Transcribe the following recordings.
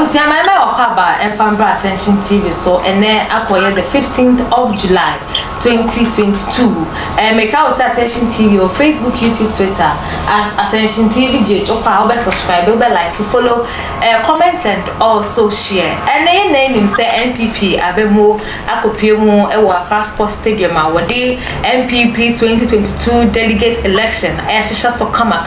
abusia mama okaba Enfambra Attention TV so ene akoye the 15th of July 2022 make us Attention TV on Facebook, YouTube, Twitter as Attention Tvgh. Opa subscribe, like, follow, comment and also share. And name say NPP abemo akopemu ewa Transport Stadium awade NPP 2022 delegate election ayashisha so kama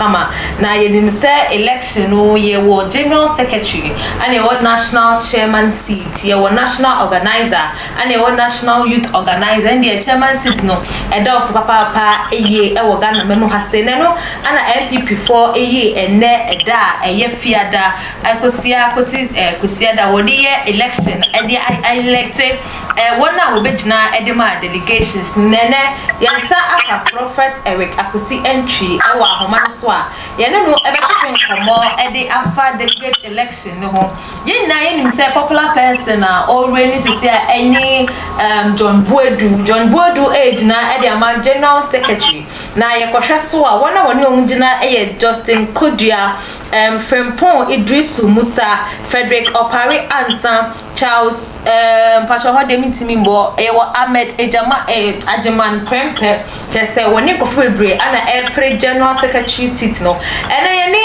na yenim say election no ye wo general secretary and ye national chairman seat, ye national organizer and ye national youth organizer and the chairman seat no edo so papa eye ewo Ghana memo hasene no ana NPP for eye ene eda eye fiada akosiada wodi ye election e dey elected wona we begina edema delegations nene yansa aka prophet Eric akosi Antwi ewa ahoma so a ye no ebetwen komo e dey afa delegate election no ho ye na ye nim say popular person already say any John Boadu age na e dey am general secretary na ye kohwe so a wona woni omgina e Justin Kodua Frempon Idrisu Musa Frederick Opari Ansa Charles Pacho Hodemitimi Mbo ewa Ahmed Ejama Ajeman Krempe jese woni kofubebre ana pre general secretary seat no ene ye ni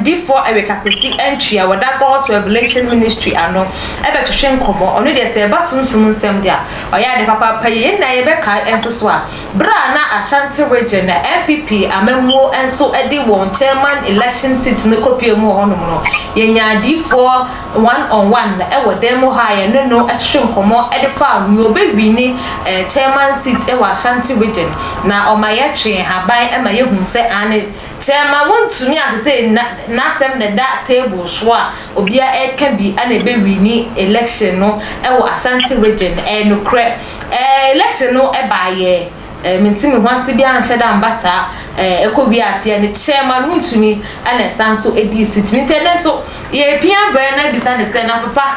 D4 Eric akosi Antwi a wada God's Revelation Ministry ano ebe twhwe nkomo ono de se ba sunsum nsem dia oya de papa paye na ye be ka enso so a bra na Ashanti region na NPP amemwo enso edi won chairman election seat ne kopie mu hono no yenya D4 1-on-1 ewo demo high no twhwe nkomo edi fa no be wini chairman seat ewa Ashanti region na omaye twe haban ema ye hu se ane chairman wontumi asese na sem the that table so a obia eka bi ana be wini election no ewo Ashanti region no kre election no e baye mentimi ho ase bia anhyeda ambasa ekobi ase ne chairman wontumi ana sanso edi seat nitene so ye pia bra na bisa ne se na papa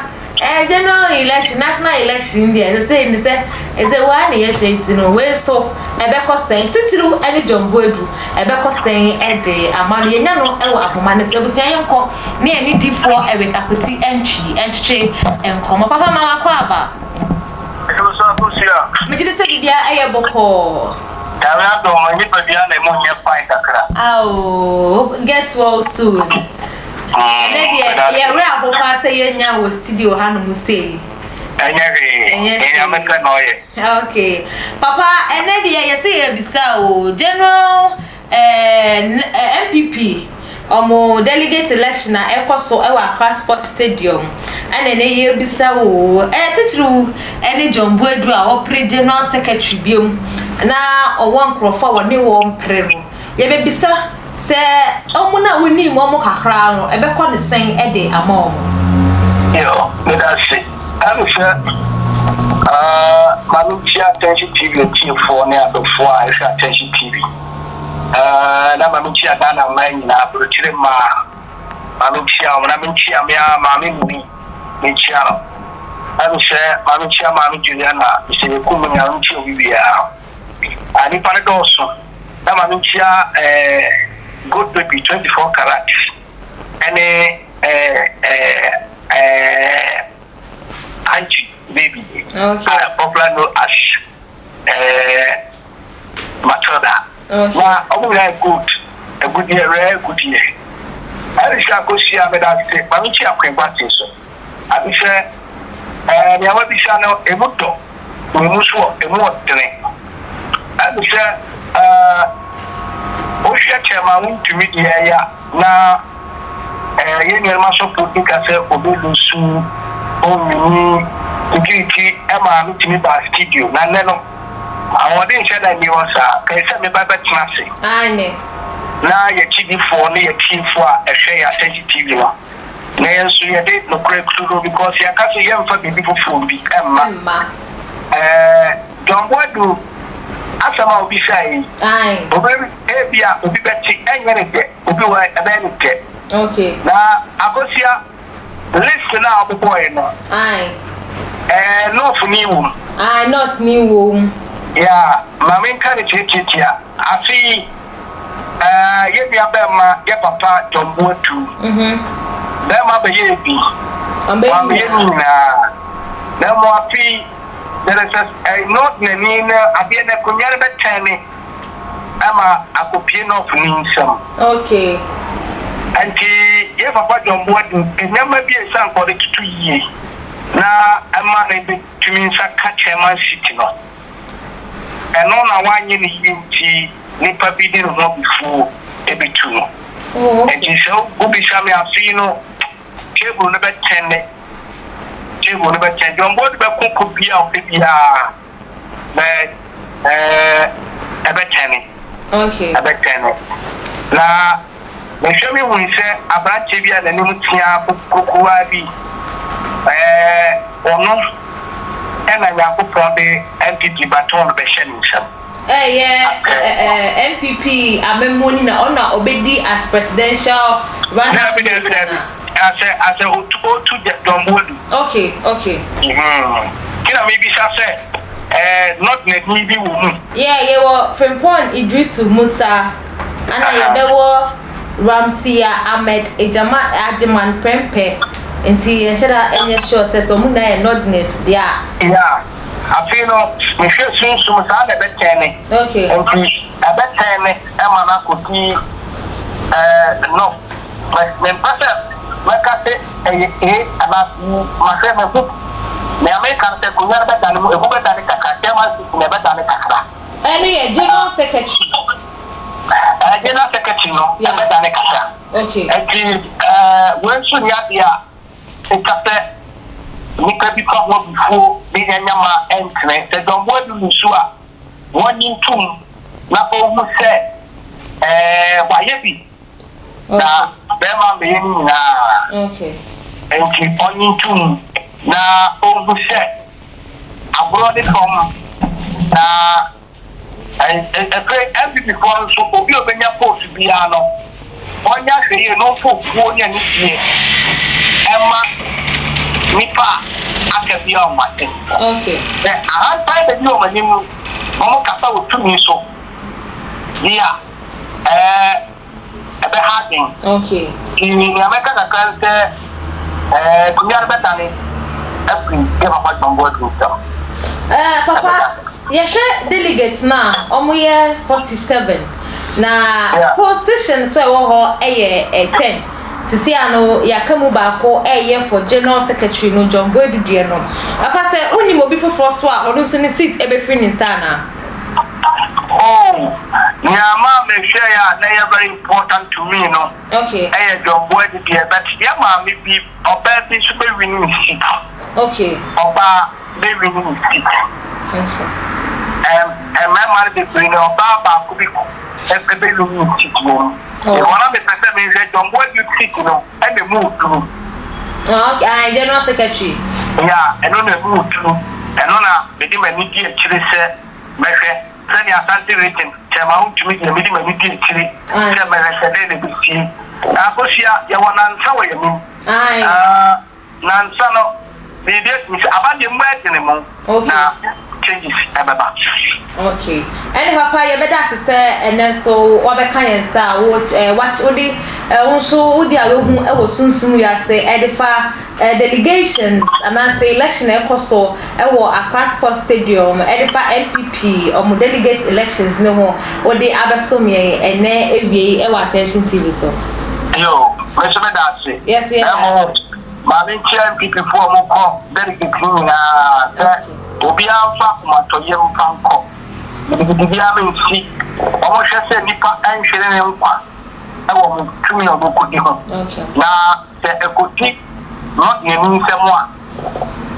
general election national election there say ni say one year 20 no we so ebeko sen titiru ani John Boadu ebeko sen ede amanu yenya no ewo ahoma ne se busia yenko ne ani D4 Eric akosi Antwi enkomo papa ma wakọ aba Mejide se bibia ayeboko Dawa do mo ni bibia na mo nye fine kakra get well soon Lady, yeah, we are going say yenya wo studio hanu say. Okay. Papa, Lady, you say bisa o general NPP omo delegate election na ekoso ewa Transport Stadium. Ane ne ye bisa o titru ene John Boadu a opre general secretary biom na owo nkrofo woni wo mpre no. Ye be bisa se omuna woni mo mo kakra no ebe ko ne sen ede ama yo me da se am sure Manuchi Attention TV for ne adofo a sha Attention TV na Manuchi adana man na abrochire ma Manuchi amuna Manuchi amia mami ni chiaro am sure Manuchi mami Juliana se ku mu nya Manuchi obibia ani pare doso na Manuchi good baby 24 karat any Antwi baby popular no as Matilda wa omuya good a good year rare good year I shall go see a medal say Manuchi akwenwa so abi say ya wa bi sha no emoto mu so emotre abi say Oshia chairman to meet ya na yenye maso politika se obelusu omini security ema mitimi ba studio na neno awode nsheda ni wasa kaisa me baba tnase ane na ye TV4 ne ye TV4 a ehwe ya Attention TV wa na yenso ye de no correct because ya kaso ye mfa bibi fofo bi emma John Boadu asama obi sai obi ebia obi beti enyere de obi wa ebeni de okay na akosia listen na aboboy no no funiwu not new yeah mama kan chichichia afi ye bia be ma ye papa John Boadu be ma be ye bi na mo afi there is a not Nina Abia Kunyara Betani ama akopie no funinsam. Okay. Anti ye papa John Boadu enyama bi esan ko de tutu yie na ama na bi tumi nsa ka chairman city no. Eno na wanye ni yinti nipa bi de no bifu ebitu no. Oh. Anti so obi sami afino table no betene. Table no betene. John Boadu be konko bia o bia na ebetene. Okay. Abetene. La me show me when say abrache bia na nimu tia kokowa bi ono ena yakopon de NPP baton be shenisam. NPP amemoni na ona obedi as presidential runner. As a otu John Boadu. Okay. Kina maybe say not net me bi wo mu. Yeah, wo Frimpon Idrisu Musa ana yebewo Ramsia Ahmed Ejama Ajiman Prempe nti yenshada enye sure say so mu na nodness dia. Yeah. I feel no me sure so sa na betene. Okay. Nti abetene e ma na koti no. But me pasa makase aba ma se me fu me American te kunyara betane mu ebu betane kakate ma si me betane kakra. Enu ye general secretary. General secretary no betane kakra. Okay. Nti when so nya dia ekate nika bi kwa wo bifo bi nyama entene se John Boadu nusu a woni tum na owu se wa yebi na be ma me ni na. Okay. Enti oni tum na owu se abroad from na NPP for so obi obenya post bia no onya hweye no fofuo nya ni tie emma nipa akabia o mate. Okay. Aha pa be no mani mu mo kasa otumi so dia ebe harding. Okay. Ni ameka ka kante kunyar betani apri ke papa John Boadu so. Papa yehwe delegate na omoye 47 na position so wo ho 10 sisi ano yakamu baako for general secretary no John Boadu die no papa say oni mo bi foforo so a ono so ne seat ebe free ni sana. Nyama me share ya na very important to me no. Okay. John Boadu die but ya ma me bi oba bi so be winning seat. Okay. Oba be winning seat. Okay. My man be bring oba could be ebe winning seat no. One of the person me say John Boadu seat no and the move through. Okay, general secretary. Yeah, and on the move through. And on a me di mani di chiri se me hwe sani asante rating chema untumi di me di mani di chiri se me hwe de bi si akosia ya wana nsa wo yemu na nsa no me di abade mu adene mu na changes ebeba. Okay. And papa ye beda se ene so wo be kan yensa watch odi unso odi awohu e wo sunsum ya se edifa delegations and I say election ekoso e wo Accra Sports Stadium edifa NPP or delegate elections ne ho odi abesom ye ene ewie e wa Attention TV so. Yo, me so me da se. Yes. Ma me NPP for mo ko delegate ni na obi anfa kuma to yem fanko bibi amensi omo hwese nipa anhwere ne nkwa e wo mo tumi obokodi ho na se ekoti not ye ni nsemo a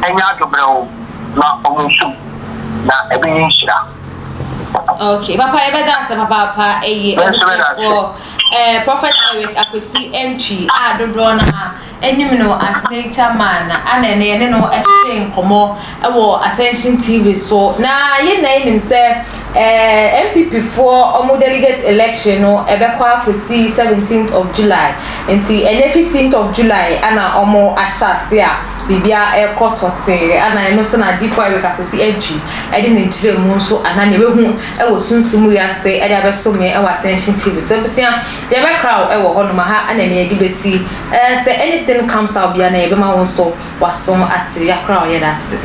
enya adobrewo na omo su na ebe yinhira. Okay, papa ebe dance papa for Prophet Eric Akwesi Antwi adodro na enim no as nature man anene no ehwe nkomo ewo Attention TV so na ye na enim se NPP for omo delegate election no ebe kwa Akwesi 17th of July nti ene 15th of July ana omo ashase a bibia e kotote ana eno so na dipo e ka kosi Antwi e de ne ntire mu so ana ne behu e wo sunsumu yase e de abeso me e wa attention TV so besia de be crowd e wo hono ma ha ana ne edi besi say anything comes out bia na e be ma won so waso ati ya crowd ye dase